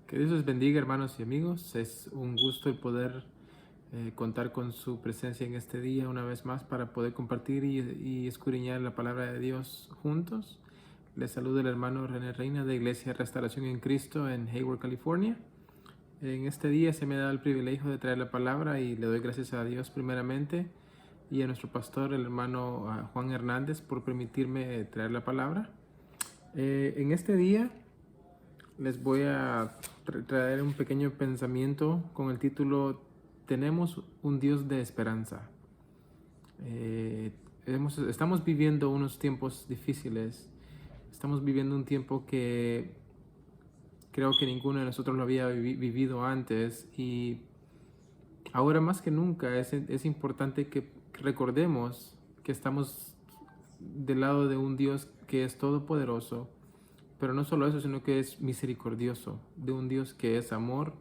Que Dios les bendiga, hermanos y amigos. Es un gusto el poder contar con su presencia en este día una vez más para poder compartir y escudriñar la palabra de Dios juntos. Les saluda el hermano René Reina de Iglesia Restauración en Cristo en Hayward, California. En este día se me da el privilegio de traer la palabra y le doy gracias a Dios primeramente y a nuestro pastor, el hermano Juan Hernández, por permitirme traer la palabra. En este día les voy a traer un pequeño pensamiento con el título Tenemos un Dios de esperanza. Estamos viviendo unos tiempos difíciles. Estamos viviendo un tiempo que creo que ninguno de nosotros lo había vivido antes, y ahora más que nunca es importante que recordemos que estamos del lado de un Dios que es todopoderoso, pero no solo eso, sino que es misericordioso, de un Dios que es amor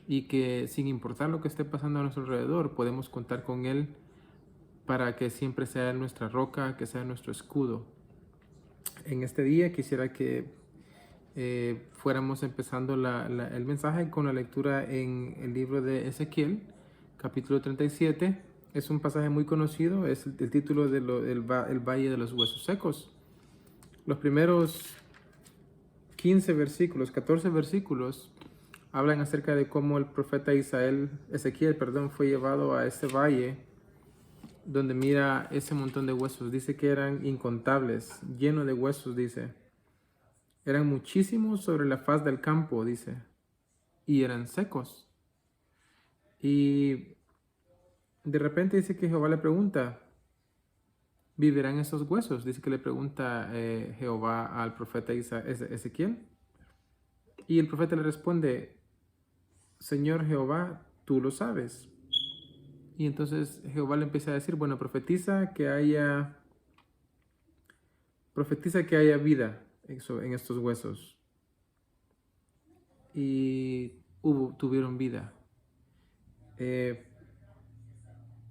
y que sin importar lo que esté pasando a nuestro alrededor, podemos contar con Él para que siempre sea nuestra roca, que sea nuestro escudo. En este día quisiera que fuéramos empezando el mensaje con la lectura en el libro de Ezequiel, capítulo 37. Es un pasaje muy conocido, es el título de el Valle de los Huesos Secos. Los primeros 15 versículos, 14 versículos, hablan acerca de cómo el profeta Ezequiel, fue llevado a ese valle donde mira ese montón de huesos. Dice que eran incontables, llenos de huesos, dice. Eran muchísimos sobre la faz del campo, dice, y eran secos. Y de repente dice que Jehová le pregunta, ¿vivirán esos huesos? Dice que le pregunta Jehová al profeta Ezequiel. Y el profeta le responde, Señor Jehová, tú lo sabes. Y entonces Jehová le empieza a decir, bueno, profetiza que haya vida en estos huesos. Y tuvieron vida.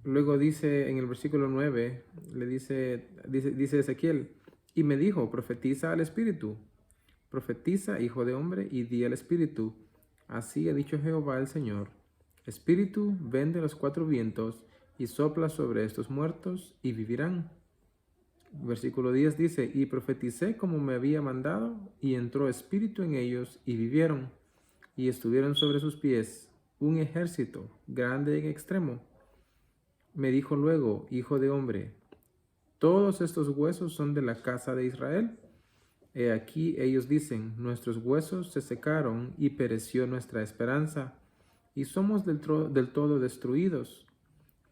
Luego dice en el versículo 9, dice Ezequiel, y me dijo, profetiza al Espíritu, profetiza, hijo de hombre, y di al Espíritu, así ha dicho Jehová el Señor, Espíritu, ven de los cuatro vientos, y sopla sobre estos muertos, y vivirán. Versículo 10 dice, y profeticé como me había mandado, y entró espíritu en ellos, y vivieron, y estuvieron sobre sus pies un ejército grande en extremo. Me dijo luego, hijo de hombre, todos estos huesos son de la casa de Israel. He aquí ellos dicen, nuestros huesos se secaron y pereció nuestra esperanza, y somos del todo destruidos.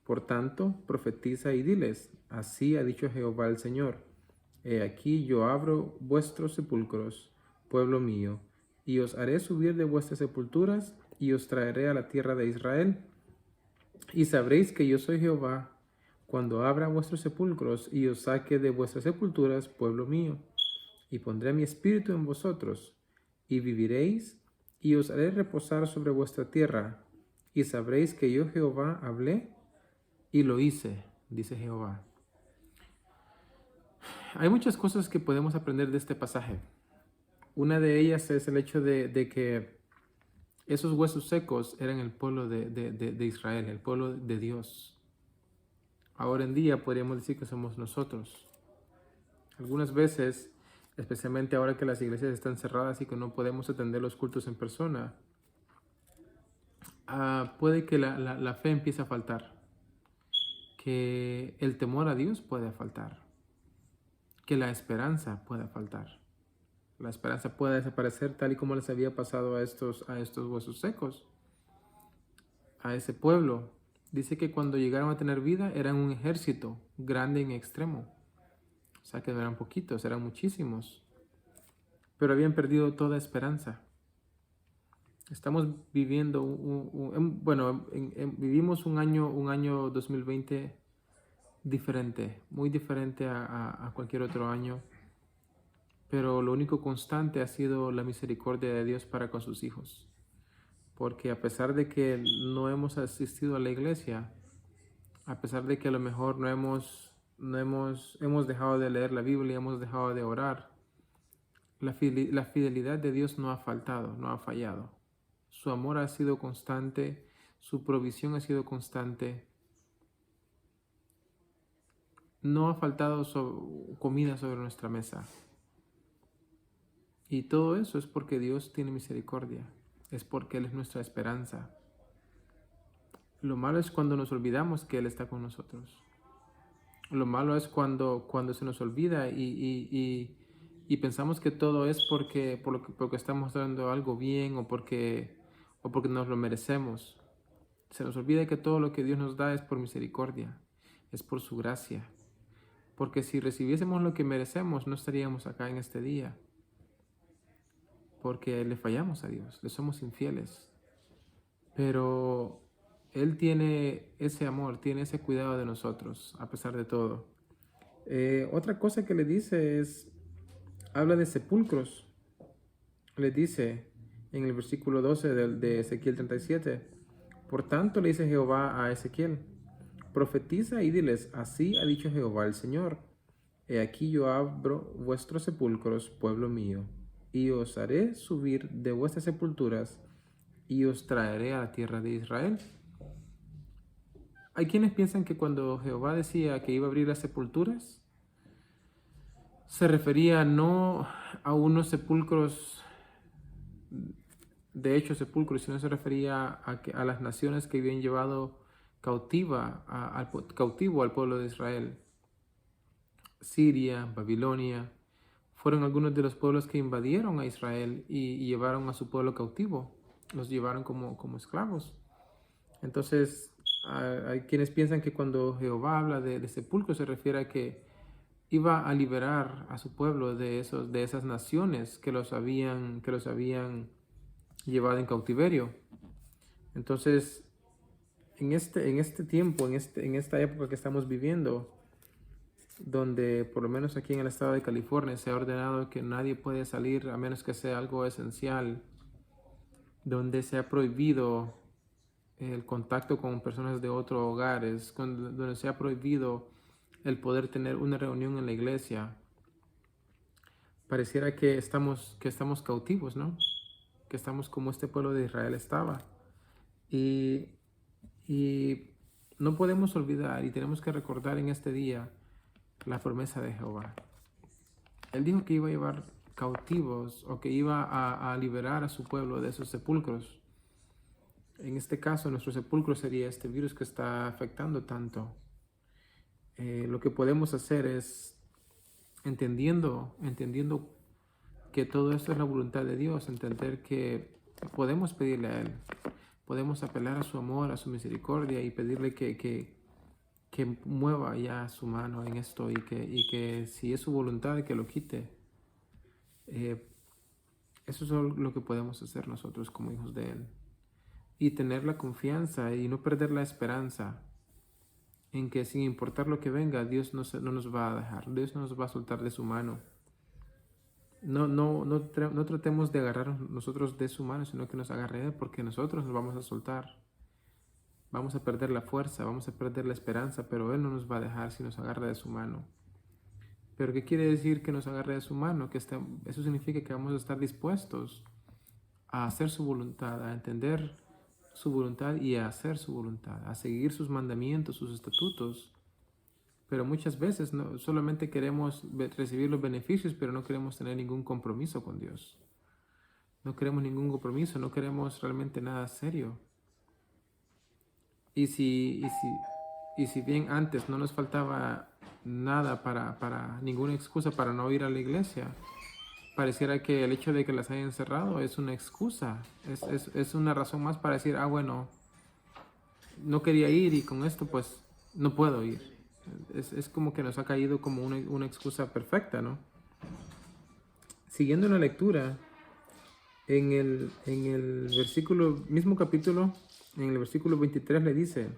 Por tanto, profetiza y diles, así ha dicho Jehová el Señor, he aquí yo abro vuestros sepulcros, pueblo mío, y os haré subir de vuestras sepulturas, y os traeré a la tierra de Israel. Y sabréis que yo soy Jehová, cuando abra vuestros sepulcros, y os saque de vuestras sepulturas, pueblo mío, y pondré mi espíritu en vosotros, y viviréis, y os haré reposar sobre vuestra tierra, y sabréis que yo Jehová hablé, y lo hice, dice Jehová. Hay muchas cosas que podemos aprender de este pasaje. Una de ellas es el hecho de que esos huesos secos eran el pueblo de Israel, el pueblo de Dios. Ahora en día podríamos decir que somos nosotros. Algunas veces, especialmente ahora que las iglesias están cerradas y que no podemos atender los cultos en persona, puede que la fe empiece a faltar, que el temor a Dios puede faltar, que la esperanza pueda faltar. La esperanza puede desaparecer tal y como les había pasado a estos huesos secos, a ese pueblo. Dice que cuando llegaron a tener vida eran un ejército grande en extremo. O sea que no eran poquitos, eran muchísimos. Pero habían perdido toda esperanza. Estamos viviendo, vivimos un año 2020 diferente, muy diferente a cualquier otro año. Pero lo único constante ha sido la misericordia de Dios para con sus hijos. Porque a pesar de que no hemos asistido a la iglesia, a pesar de que a lo mejor hemos dejado de leer la Biblia, hemos dejado de orar, la fidelidad de Dios no ha faltado, no ha fallado. Su amor ha sido constante, su provisión ha sido constante. No ha faltado comida sobre nuestra mesa. Y todo eso es porque Dios tiene misericordia, es porque Él es nuestra esperanza. Lo malo es cuando nos olvidamos que Él está con nosotros. Lo malo es cuando se nos olvida y pensamos que todo es porque estamos dando algo bien o porque nos lo merecemos. Se nos olvida que todo lo que Dios nos da es por misericordia, es por su gracia. Porque si recibiésemos lo que merecemos, no estaríamos acá en este día. Porque le fallamos a Dios, le somos infieles. Pero Él tiene ese amor, tiene ese cuidado de nosotros, a pesar de todo. Otra cosa que le dice habla de sepulcros. Le dice en el versículo 12 de Ezequiel 37, por tanto le dice Jehová a Ezequiel, profetiza y diles, así ha dicho Jehová el Señor, he aquí yo abro vuestros sepulcros, pueblo mío, y os haré subir de vuestras sepulturas, y os traeré a la tierra de Israel. Hay quienes piensan que cuando Jehová decía que iba a abrir las sepulturas, se refería no a unos sepulcros, de hecho sepulcros, sino se refería a las naciones que habían llevado cautivo al pueblo de Israel. Siria, Babilonia, fueron algunos de los pueblos que invadieron a Israel y llevaron a su pueblo cautivo, los llevaron como esclavos. Entonces, hay quienes piensan que cuando Jehová habla de sepulcro se refiere a que iba a liberar a su pueblo de esas naciones que los habían llevado en cautiverio. Entonces, en este tiempo, en esta época que estamos viviendo, donde por lo menos aquí en el estado de California se ha ordenado que nadie puede salir a menos que sea algo esencial, donde se ha prohibido el contacto con personas de otros hogares, donde se ha prohibido el poder tener una reunión en la iglesia, pareciera que estamos cautivos, ¿no? Que estamos como este pueblo de Israel estaba. Y no podemos olvidar y tenemos que recordar en este día la promesa de Jehová. Él dijo que iba a llevar cautivos o que iba a liberar a su pueblo de esos sepulcros. En este caso, nuestro sepulcro sería este virus que está afectando tanto. Lo que podemos hacer es, entendiendo que todo esto es la voluntad de Dios, entender que podemos pedirle a Él, podemos apelar a su amor, a su misericordia y pedirle que mueva ya su mano en esto y que si es su voluntad que lo quite. Eso es lo que podemos hacer nosotros como hijos de Él. Y tener la confianza y no perder la esperanza en que sin importar lo que venga, Dios no nos va a dejar, Dios no nos va a soltar de su mano. No tratemos de agarrarnos nosotros de su mano, sino que nos agarre Él, porque nosotros nos vamos a soltar. Vamos a perder la fuerza, vamos a perder la esperanza, pero Él no nos va a dejar si nos agarra de su mano. ¿Pero qué quiere decir que nos agarre de su mano? Eso significa que vamos a estar dispuestos a hacer su voluntad, a entender su voluntad y a hacer su voluntad, a seguir sus mandamientos, sus estatutos. Pero muchas veces solamente queremos recibir los beneficios, pero no queremos tener ningún compromiso con Dios. No queremos ningún compromiso, no queremos realmente nada serio. Y si bien antes no nos faltaba nada para ninguna excusa para no ir a la iglesia, pareciera que el hecho de que las hayan cerrado es una excusa, es una razón más para decir, bueno, no quería ir y con esto pues no puedo ir. Es como que nos ha caído como una excusa perfecta, ¿no? Siguiendo la lectura, en el versículo, mismo capítulo, en el versículo 23 le dice,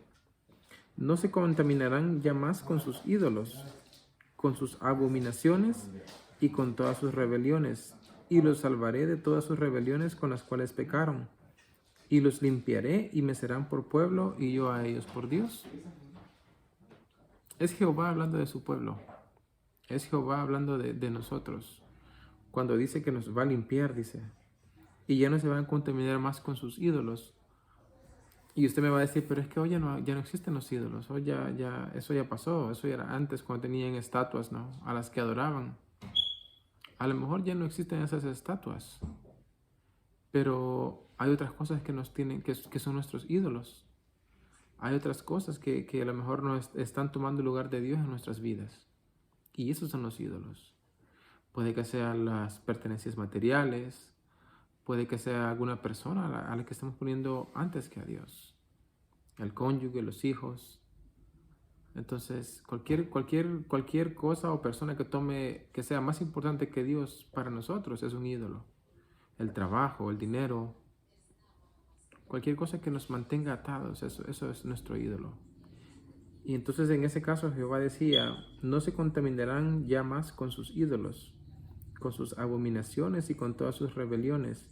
no se contaminarán ya más con sus ídolos, con sus abominaciones y con todas sus rebeliones, y los salvaré de todas sus rebeliones con las cuales pecaron, y los limpiaré y me serán por pueblo y yo a ellos por Dios. Es Jehová hablando de su pueblo, es Jehová hablando de nosotros. Cuando dice que nos va a limpiar, dice, y ya no se van a contaminar más con sus ídolos. Y usted me va a decir, pero es que hoy ya no existen los ídolos, hoy eso ya pasó, eso ya era antes cuando tenían estatuas, ¿no? A las que adoraban. A lo mejor ya no existen esas estatuas, pero hay otras cosas que nos tienen, que son nuestros ídolos. Hay otras cosas que a lo mejor no están tomando el lugar de Dios en nuestras vidas. Y esos son los ídolos. Puede que sean las pertenencias materiales, puede que sea alguna persona a la que estamos poniendo antes que a Dios. El cónyuge, los hijos. Entonces, cualquier cosa o persona que sea más importante que Dios para nosotros es un ídolo. El trabajo, el dinero, cualquier cosa que nos mantenga atados, eso es nuestro ídolo. Y entonces en ese caso Jehová decía, no se contaminarán ya más con sus ídolos, con sus abominaciones y con todas sus rebeliones,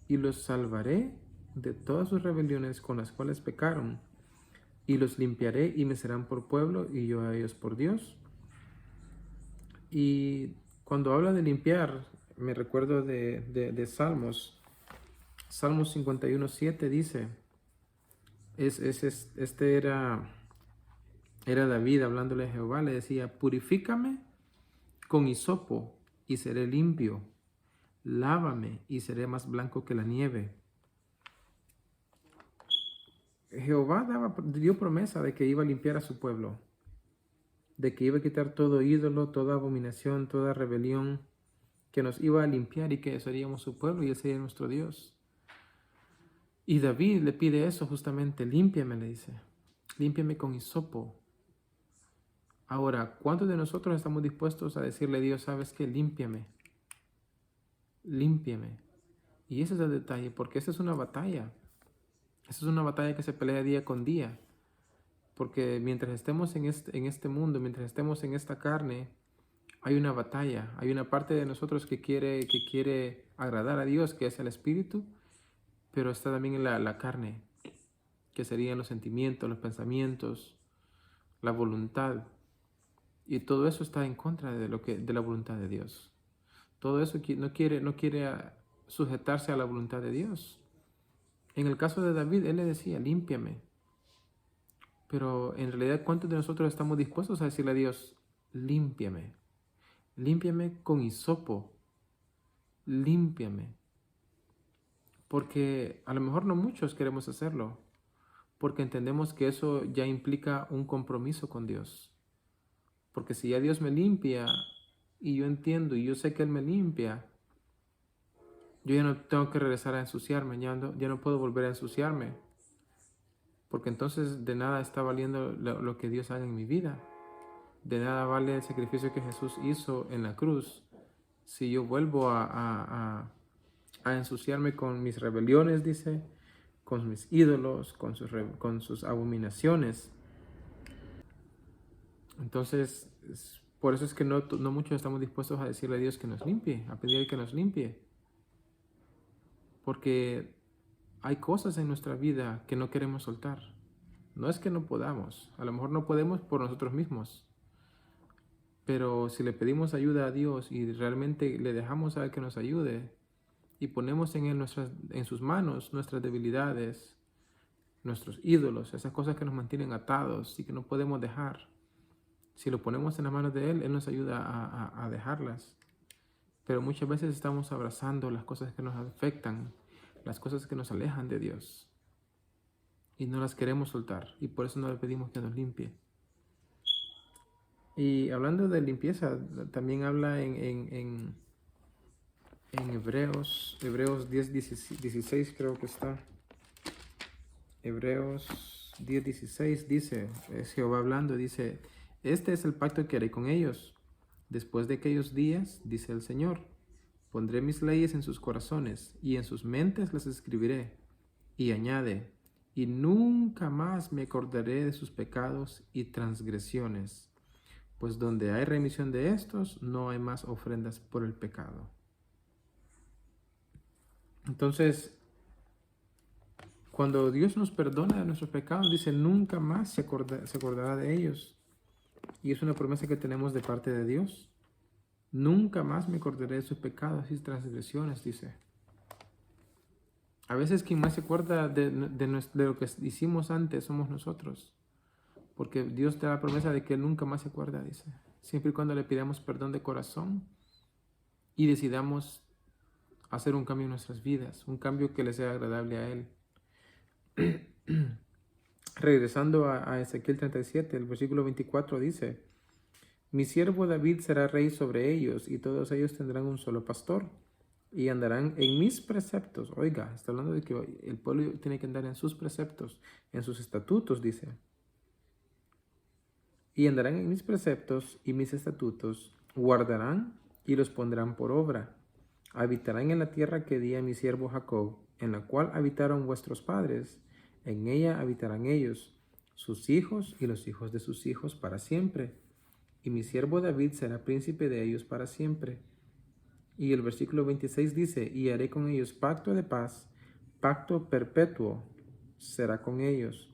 y los salvaré de todas sus rebeliones con las cuales pecaron, y los limpiaré y me serán por pueblo y yo a ellos por Dios. Y cuando habla de limpiar, me recuerdo de Salmos. Salmos 51:7 dice, este era David hablándole a Jehová, le decía, purifícame con hisopo y seré limpio, lávame y seré más blanco que la nieve. Jehová dio promesa de que iba a limpiar a su pueblo, de que iba a quitar todo ídolo, toda abominación, toda rebelión, que nos iba a limpiar y que seríamos su pueblo y Él sería nuestro Dios. Y David le pide eso justamente, límpiame, le dice, límpiame con hisopo. Ahora, ¿cuántos de nosotros estamos dispuestos a decirle a Dios, sabes qué, límpiame, límpiame? Y ese es el detalle, porque esa es una batalla. Esa es una batalla que se pelea día con día. Porque mientras estemos en este mundo, mientras estemos en esta carne, hay una batalla. Hay una parte de nosotros que quiere agradar a Dios, que es el espíritu, pero está también en la carne, que serían los sentimientos, los pensamientos, la voluntad. Y todo eso está en contra de la voluntad de Dios. Todo eso no quiere sujetarse a la voluntad de Dios. En el caso de David, él le decía, límpiame. Pero en realidad, ¿cuántos de nosotros estamos dispuestos a decirle a Dios, límpiame? Límpiame con hisopo. Límpiame. Porque a lo mejor no muchos queremos hacerlo. Porque entendemos que eso ya implica un compromiso con Dios. Porque si ya Dios me limpia y yo entiendo y yo sé que Él me limpia, yo ya no tengo que regresar a ensuciarme, ya no puedo volver a ensuciarme. Porque entonces de nada está valiendo lo que Dios haga en mi vida. De nada vale el sacrificio que Jesús hizo en la cruz si yo vuelvo a ensuciarme con mis rebeliones, dice, con mis ídolos, con sus abominaciones. Entonces, por eso es que no muchos estamos dispuestos a decirle a Dios que nos limpie, a pedir que nos limpie. Porque hay cosas en nuestra vida que no queremos soltar. No es que no podamos, a lo mejor no podemos por nosotros mismos. Pero si le pedimos ayuda a Dios y realmente le dejamos a Él que nos ayude y ponemos en Él en sus manos nuestras debilidades, nuestros ídolos, esas cosas que nos mantienen atados y que no podemos dejar, si lo ponemos en las manos de Él, Él nos ayuda a dejarlas. Pero muchas veces estamos abrazando las cosas que nos afectan, las cosas que nos alejan de Dios y no las queremos soltar y por eso no le pedimos que nos limpie. Y hablando de limpieza, también habla en Hebreos 10:16 creo que está. Hebreos 10:16 dice, es Jehová hablando, dice, este es el pacto que haré con ellos. Después de aquellos días, dice el Señor, pondré mis leyes en sus corazones y en sus mentes las escribiré. Y añade, y nunca más me acordaré de sus pecados y transgresiones. Pues donde hay remisión de estos, no hay más ofrendas por el pecado. Entonces, cuando Dios nos perdona de nuestros pecados, dice, nunca más se acordará de ellos. Y es una promesa que tenemos de parte de Dios. Nunca más me acordaré de sus pecados y transgresiones, dice. A veces quien más se acuerda de lo que hicimos antes somos nosotros. Porque Dios te da la promesa de que Él nunca más se acuerda, dice. Siempre y cuando le pidamos perdón de corazón y decidamos hacer un cambio en nuestras vidas, un cambio que le sea agradable a Él. Regresando a Ezequiel 37, el versículo 24 dice: Mi siervo David será rey sobre ellos, y todos ellos tendrán un solo pastor, y andarán en mis preceptos. Oiga, está hablando de que el pueblo tiene que andar en sus preceptos, en sus estatutos, dice. Y andarán en mis preceptos y mis estatutos, guardarán y los pondrán por obra. Habitarán en la tierra que di a mi siervo Jacob, en la cual habitaron vuestros padres. En ella habitarán ellos, sus hijos y los hijos de sus hijos para siempre. Y mi siervo David será príncipe de ellos para siempre. Y el versículo 26 dice: Y haré con ellos pacto de paz, pacto perpetuo será con ellos.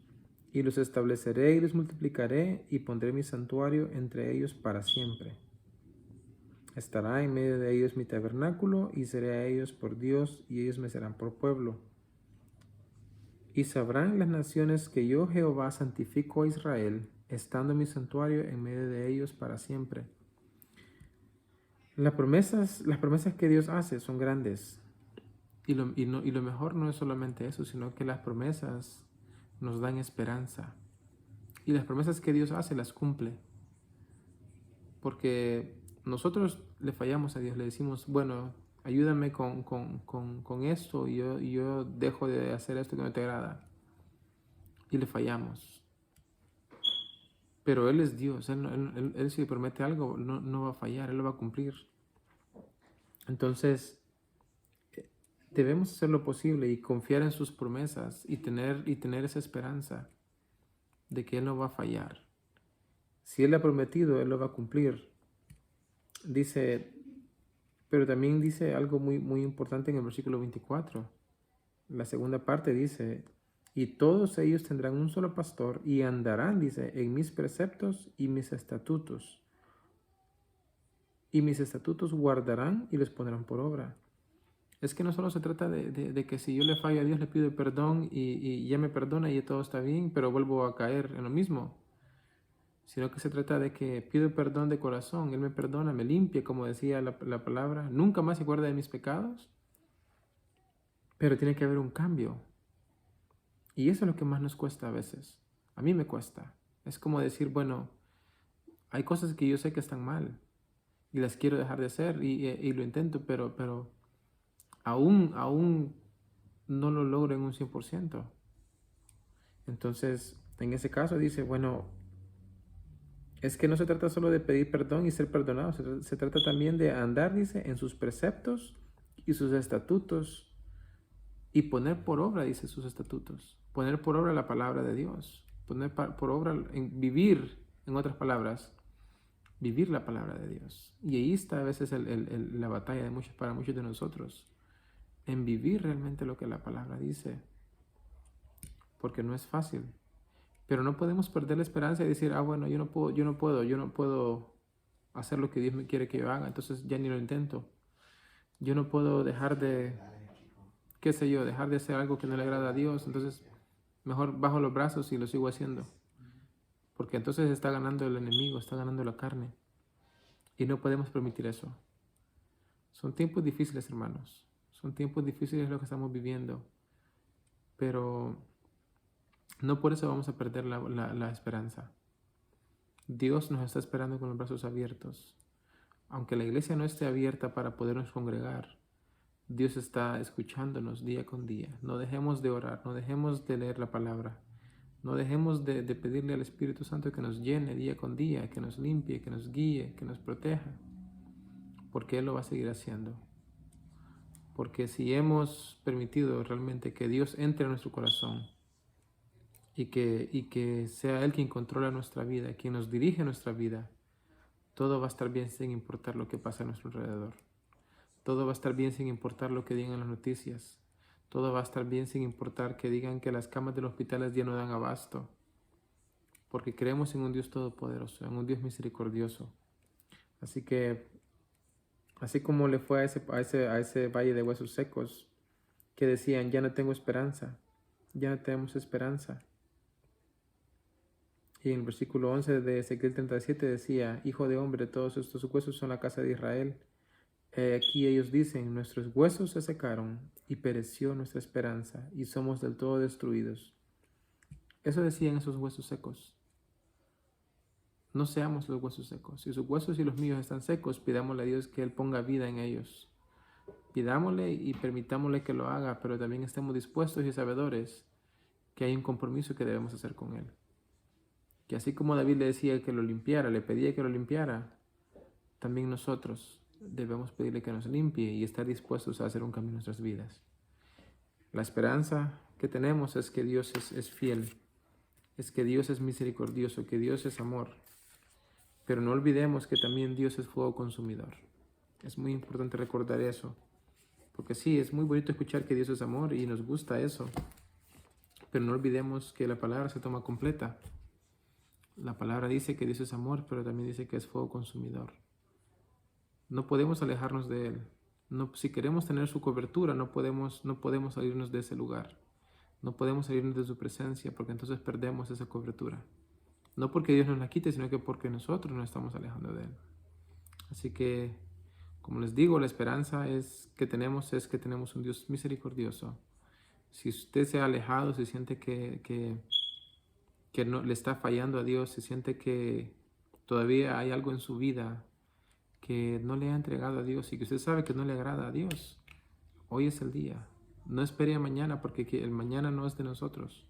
Y los estableceré y los multiplicaré, y pondré mi santuario entre ellos para siempre. Estará en medio de ellos mi tabernáculo, y seré a ellos por Dios, y ellos me serán por pueblo. Y sabrán las naciones que yo Jehová santifico a Israel, estando mi santuario en medio de ellos para siempre. Las promesas que Dios hace son grandes. Y lo mejor no es solamente eso, sino que las promesas nos dan esperanza. Y las promesas que Dios hace las cumple. Porque nosotros le fallamos a Dios, le decimos, bueno, ayúdame con esto, y yo dejo de hacer esto que no te agrada. Y le fallamos. Pero Él es Dios, Él si promete algo, no va a fallar, Él lo va a cumplir. Entonces, debemos hacer lo posible y confiar en sus promesas y tener esa esperanza de que Él no va a fallar. Si Él ha prometido, Él lo va a cumplir. Dice, pero también dice algo muy, muy importante en el versículo 24. La segunda parte dice: y todos ellos tendrán un solo pastor y andarán, dice, en mis preceptos y mis estatutos. Y mis estatutos guardarán y los pondrán por obra. Es que no solo se trata de que si yo le fallo a Dios, le pido perdón y ya me perdona y todo está bien, pero vuelvo a caer en lo mismo. Sino que se trata de que pido perdón de corazón, Él me perdona, me limpia, como decía la palabra, nunca más se acuerda de mis pecados, pero tiene que haber un cambio. Y eso es lo que más nos cuesta a veces. A mí me cuesta. Es como decir, bueno, hay cosas que yo sé que están mal y las quiero dejar de hacer y lo intento, pero aún no lo logro en un 100%. Entonces, en ese caso dice, bueno, es que no se trata solo de pedir perdón y ser perdonado, se trata también de andar, dice, en sus preceptos y sus estatutos y poner por obra, dice, sus estatutos, poner por obra la palabra de Dios, poner por obra, vivir, en otras palabras, vivir la palabra de Dios. Y ahí está a veces la batalla para muchos de nosotros, en vivir realmente lo que la palabra dice, porque no es fácil. Pero no podemos perder la esperanza y decir, bueno, yo no puedo hacer lo que Dios me quiere que yo haga, entonces ya ni lo intento. Yo no puedo dejar de, qué sé yo, dejar de hacer algo que no le agrada a Dios, entonces mejor bajo los brazos y lo sigo haciendo. Porque entonces está ganando el enemigo, está ganando la carne. Y no podemos permitir eso. Son tiempos difíciles, hermanos. Son tiempos difíciles lo que estamos viviendo. Pero no por eso vamos a perder la esperanza. Dios nos está esperando con los brazos abiertos. Aunque la iglesia no esté abierta para podernos congregar, Dios está escuchándonos día con día. No dejemos de orar, no dejemos de leer la palabra. No dejemos de pedirle al Espíritu Santo que nos llene día con día, que nos limpie, que nos guíe, que nos proteja. Porque Él lo va a seguir haciendo. Porque si hemos permitido realmente que Dios entre en nuestro corazón, y que sea Él quien controla nuestra vida, quien nos dirige nuestra vida, todo va a estar bien sin importar lo que pasa a nuestro alrededor. Todo va a estar bien sin importar lo que digan las noticias. Todo va a estar bien sin importar que digan que las camas de los hospitales ya no dan abasto. Porque creemos en un Dios todopoderoso, en un Dios misericordioso. Así que, así como le fue a ese valle de huesos secos, que decían, ya no tengo esperanza, ya no tenemos esperanza. Y en el versículo 11 de Ezequiel 37 decía, Hijo de hombre, todos estos huesos son la casa de Israel. Aquí ellos dicen, nuestros huesos se secaron y pereció nuestra esperanza y somos del todo destruidos. Eso decían esos huesos secos. No seamos los huesos secos. Si sus huesos y los míos están secos, pidámosle a Dios que Él ponga vida en ellos. Pidámosle y permitámosle que lo haga, pero también estemos dispuestos y sabedores que hay un compromiso que debemos hacer con Él. Que así como David le decía que lo limpiara, le pedía que lo limpiara, también nosotros debemos pedirle que nos limpie y estar dispuestos a hacer un cambio en nuestras vidas. La esperanza que tenemos es que Dios es fiel, es que Dios es misericordioso, que Dios es amor. Pero no olvidemos que también Dios es fuego consumidor. Es muy importante recordar eso. Porque sí, es muy bonito escuchar que Dios es amor y nos gusta eso. Pero no olvidemos que la palabra se toma completa. La palabra dice que Dios es amor, pero también dice que es fuego consumidor. No podemos alejarnos de Él. No, si queremos tener su cobertura, no podemos salirnos de ese lugar. No podemos salirnos de su presencia, porque entonces perdemos esa cobertura. No porque Dios nos la quite, sino que porque nosotros nos estamos alejando de Él. Así que, como les digo, la esperanza es que tenemos un Dios misericordioso. Si usted se ha alejado, se siente que no le está fallando a Dios, se siente que todavía hay algo en su vida que no le ha entregado a Dios y que usted sabe que no le agrada a Dios, hoy es el día. No espere a mañana, porque el mañana no es de nosotros.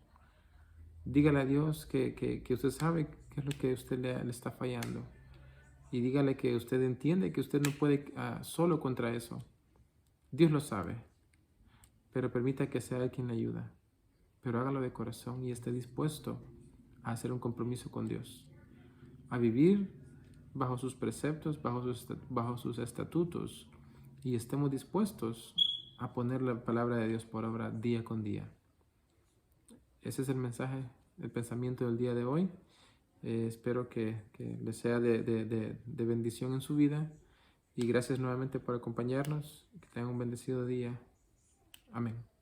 Dígale a Dios que usted sabe qué es lo que usted le está fallando. Y dígale que usted entiende que usted no puede solo contra eso. Dios lo sabe, pero permita que sea Él quien le ayuda. Pero hágalo de corazón y esté dispuesto a hacer un compromiso con Dios, a vivir bajo sus preceptos, bajo sus estatutos, y estemos dispuestos a poner la palabra de Dios por obra día con día. Ese es el mensaje, el pensamiento del día de hoy. Espero que les sea de bendición en su vida, y gracias nuevamente por acompañarnos. Que tengan un bendecido día. Amén.